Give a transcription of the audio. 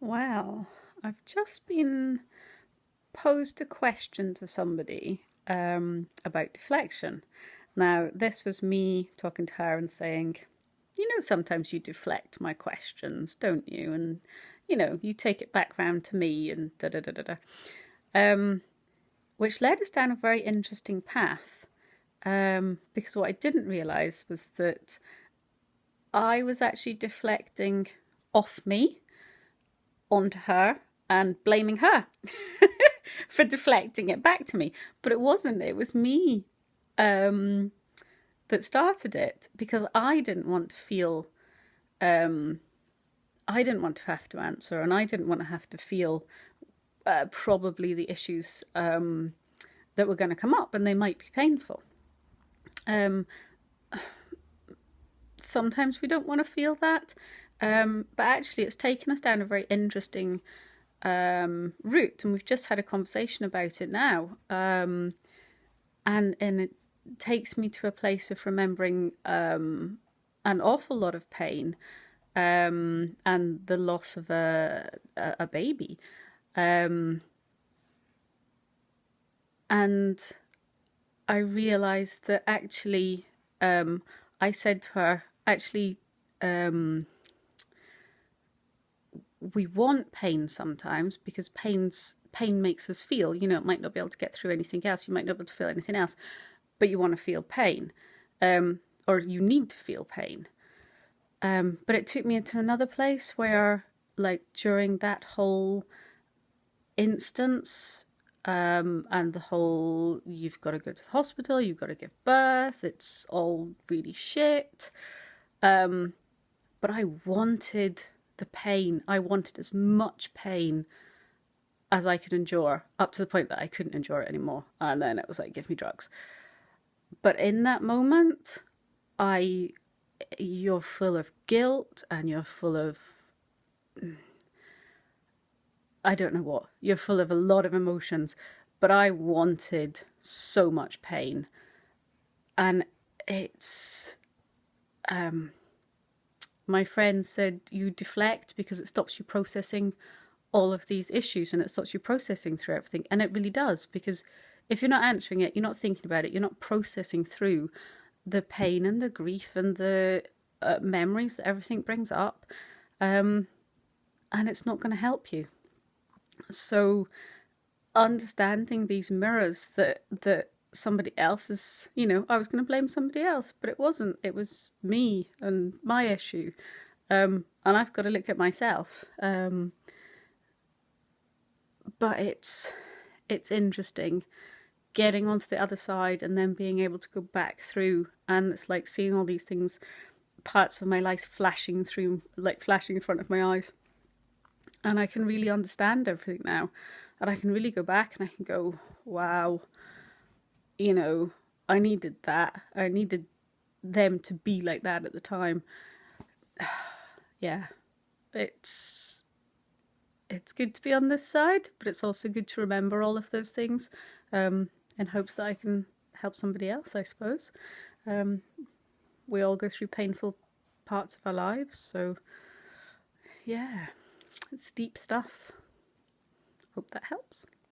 Well, I've just been posed a question to somebody about deflection. Now, this was me talking to her and saying, sometimes you deflect my questions, don't you? And, you take it back round to me and da da da da da. Which led us down a very interesting path. Because what I didn't realise was that I was actually deflecting off me onto her and blaming her for deflecting it back to me. But it wasn't. It was me that started it because I didn't want to feel, I didn't want to have to answer, and I didn't want to have to feel probably the issues that were going to come up, and they might be painful. Sometimes we don't want to feel that, but actually it's taken us down a very interesting route, and we've just had a conversation about it now, and it takes me to a place of remembering an awful lot of pain and the loss of a baby, and I realised that actually I said to her, actually, we want pain sometimes because pain makes us feel, it might not be able to get through anything else, you might not be able to feel anything else, but you want to feel pain, or you need to feel pain. But it took me into another place where, like, during that whole instance, and the whole, you've got to go to the hospital, you've got to give birth, it's all really shit. But I wanted the pain. I wanted as much pain as I could endure, up to the point that I couldn't endure it anymore. And then it was like, give me drugs. But in that moment, you're full of guilt and you're full of, I don't know what, you're full of a lot of emotions, but I wanted so much pain. And it's, my friend said, you deflect because it stops you processing all of these issues and it stops you processing through everything. And it really does, because if you're not answering it, you're not thinking about it, you're not processing through the pain and the grief and the memories that everything brings up, and it's not going to help you. So understanding these mirrors that somebody else is, I was going to blame somebody else, but it wasn't. It was me and my issue, and I've got to look at myself. But it's interesting getting onto the other side and then being able to go back through, and it's like seeing all these things, parts of my life flashing through, like flashing in front of my eyes, and I can really understand everything now, and I can really go back and I can go, wow, I needed that. I needed them to be like that at the time. Yeah, it's good to be on this side, but it's also good to remember all of those things, in hopes that I can help somebody else, I suppose. We all go through painful parts of our lives, so yeah, it's deep stuff. Hope that helps.